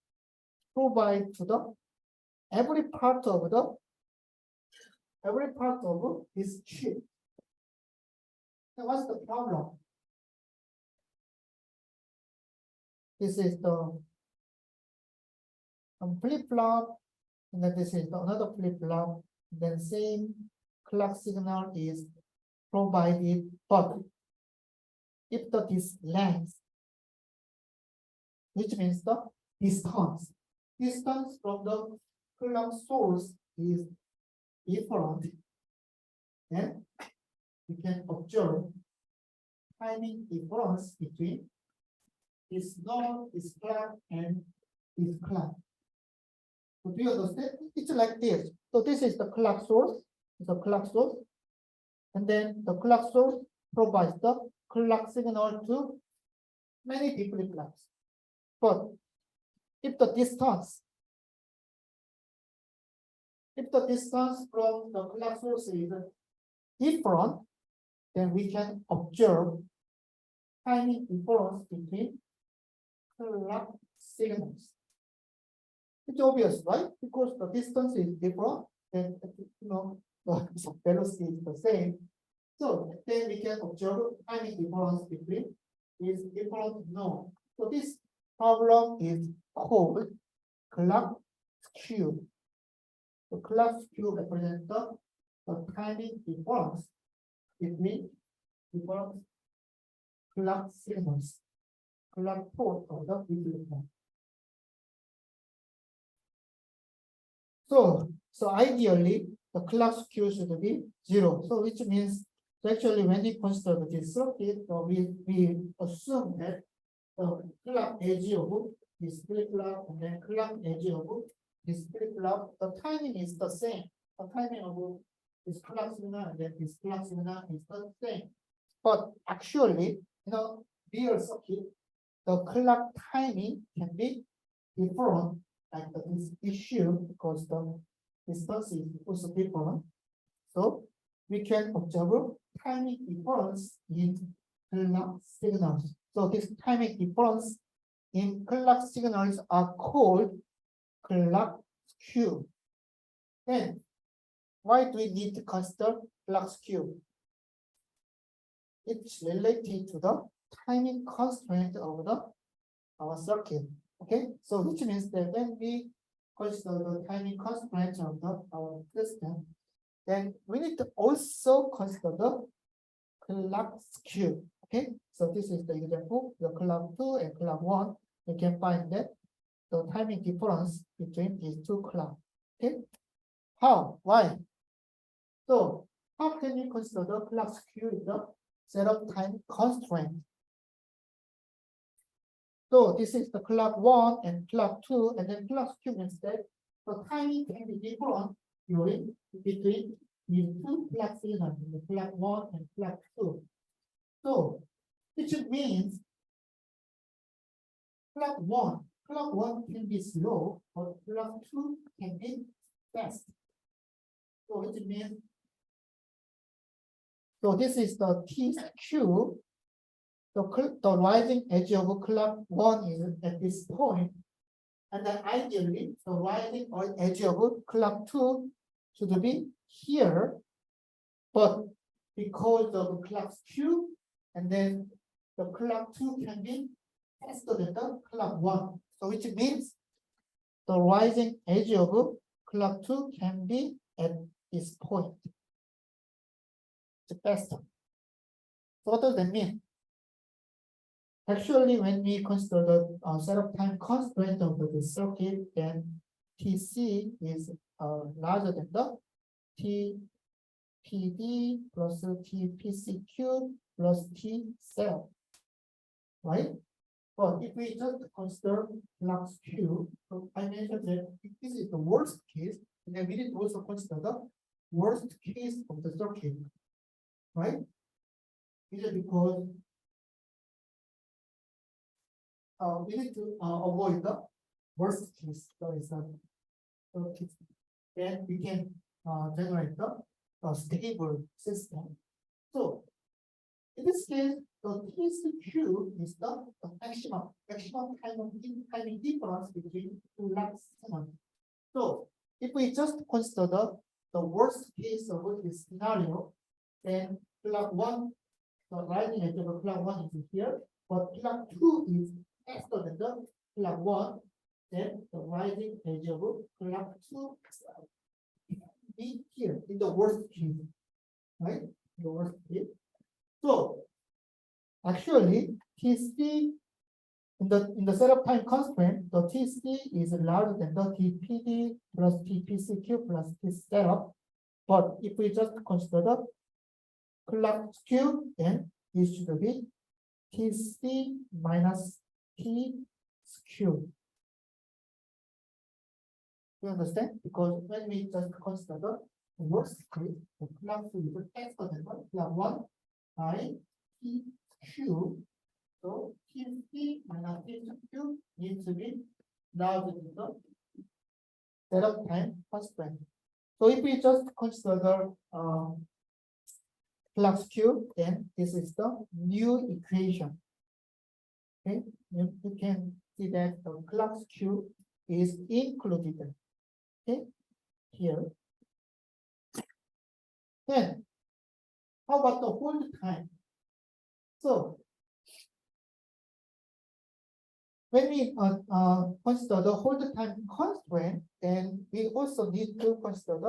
Speaker 1: provided to the every part of this chip. Now what's the problem? This is the flip-flop, and then this is another flip-flop. Then same clock signal is provided, but if this length, which means the distance from the clock source is different, then we can observe timing difference between this node, this clock, and this clock. So do you understand? It's like this. So this is the clock source. It's a clock source. And then the clock source provides the clock signal to many different clocks. But if the distance from the clock source is different, then we can observe timing difference between clock signals. It's obvious, right? Because the distance is different, then the velocity is the same. So then we can observe timing difference between these different nodes. So this problem is called clock skew. The clock skew represents the timing difference between different clock signals, clock port of the video. So ideally, the clock skew should be 0. So which means actually when we consider this circuit, we assume that the clock edge of this flip-flop and then clock edge of this flip-flop, the timing is the same. The timing of this clock signal and then this clock signal is the same. But actually, real circuit, the clock timing can be different, like this issue, because the distance is also different. So we can observe timing difference in clock signals. So this timing difference in clock signals are called clock skew. Then why do we need to consider clock skew? It's related to the timing constraint of our circuit. Okay, so which means that when we consider the timing constraint of our system, then we need to also consider the clock skew. Okay, so this is the example, the clock 2 and clock 1. You can find that the timing difference between these two clocks. Okay, how? Why? So how can you consider the clock skew in the setup time constraint? So this is the clock 1 and clock 2, and then clock skew means that the timing can be different between these two clock signals, the clock 1 and clock 2. So which means clock 1 can be slow, but clock 2 can be fast. So which means, so this is the T skew. The rising edge of clock 1 is at this point, and then ideally the rising edge of clock 2 should be here, but because of clock Q, and then the clock 2 can be faster than the clock 1. So which means the rising edge of clock 2 can be at this point. It's faster. So what does that mean? Actually, when we consider the setup time constraint of the circuit, then TC is larger than the TPD plus TPCQ plus T setup, right? But if we just consider flux Q, so I mentioned that if this is the worst case, then we need to also consider the worst case of the circuit, right? This is because we need to avoid the worst case. So it's a circuit. Then we can generate the stable system. So in this case, the TCQ is the maximum timing difference between two lux segments. So if we just consider the worst case of this scenario, then clock 1, the rising edge of clock 1 is here, but clock 2 is faster than the clock 1, then the rising edge of clock 2 be here in the worst case, right? The worst case. So actually, TC in the setup time constraint, the TC is larger than the TPD plus TPCQ plus T setup. But if we just consider the clock Q, then it should be TC minus TQ. You understand? Because when we just consider the worst case, the clock 2 is faster than the clock 1 by TQ. So TC minus TQ needs to be larger than the setup time constraint. So if we just consider the flux Q, then this is the new equation. Okay, you can see that the flux Q is included. Okay, here. Then, how about the hold time? So, when we consider the hold time constraint, then we also need to consider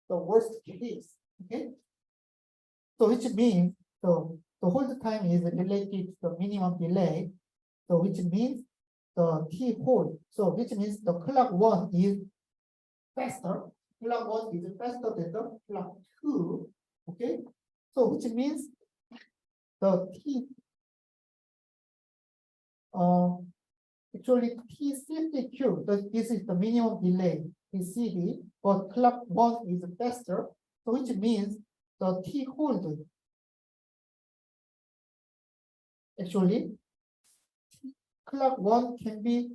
Speaker 1: the worst case. Okay, so which means the hold time is related to the minimum delay. So which means the T hold. So which means the clock 1 is faster. Clock 1 is faster than the clock 2. Okay. So which means the T actually TCQ, this is the minimum delay TCD, but clock 1 is faster. So which means the T hold actually clock 1 can be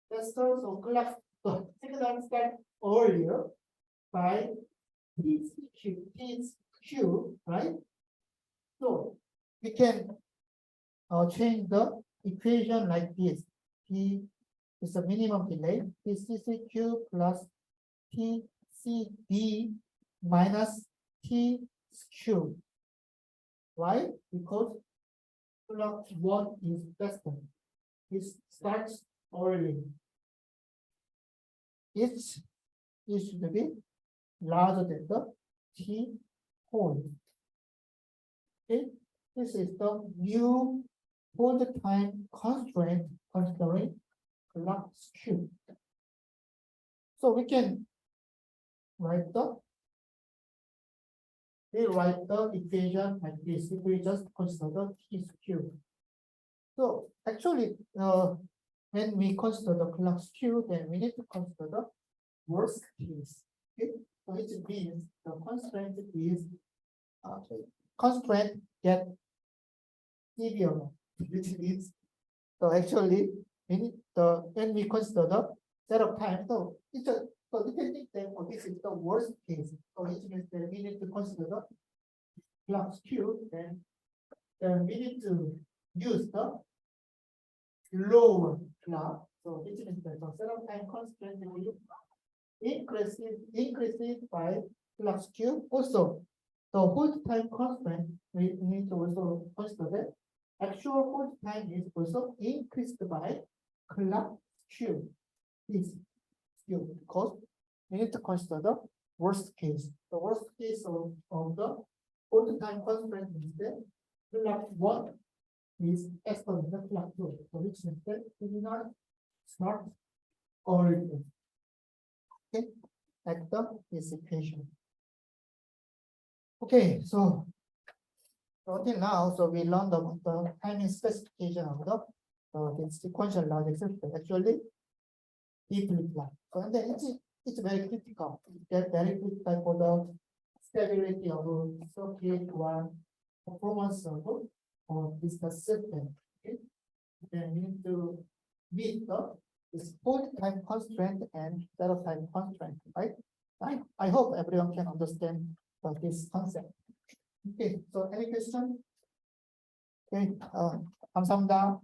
Speaker 1: faster, so clock the signal start earlier by TQ, right? So we can change the equation like this. T is the minimum delay, TCQ plus TCD minus TQ. Why? Because clock 1 is faster. It starts early. It should be larger than the T hold. Okay, this is the new hold time constraint considering clock Q. So we can rewrite the equation like this if we just consider TQ. So actually, when we consider the clock Q, then we need to consider the worst case. Okay? So which means the constraint is constraint get severe, which means so actually we need when we consider the setup time, so it's a so we can think that this is the worst case. So which means that we need to consider the clock Q, then we need to use the lower clock. So which means that the setup time constraint will increases by flux Q. Also, the hold time constant, we need to also consider that actual hold time is also increased by clock Q. Is Q because we need to consider the worst case. The worst case of the hold time constant is that clock 1 is exponent of clock 2. So which means that it is not, it's not origin. Okay, like the equation. Okay, so until now, so we learned about the timing specification of the sequential logic system. Actually, it looks like so, and then it's very critical. It's very critical for the stability of circuit or performance of this system. Okay, then we need to meet the this hold time constraint and zero time constraint, right? I hope everyone can understand this concept. Okay, so any question? Okay, 감사합니다.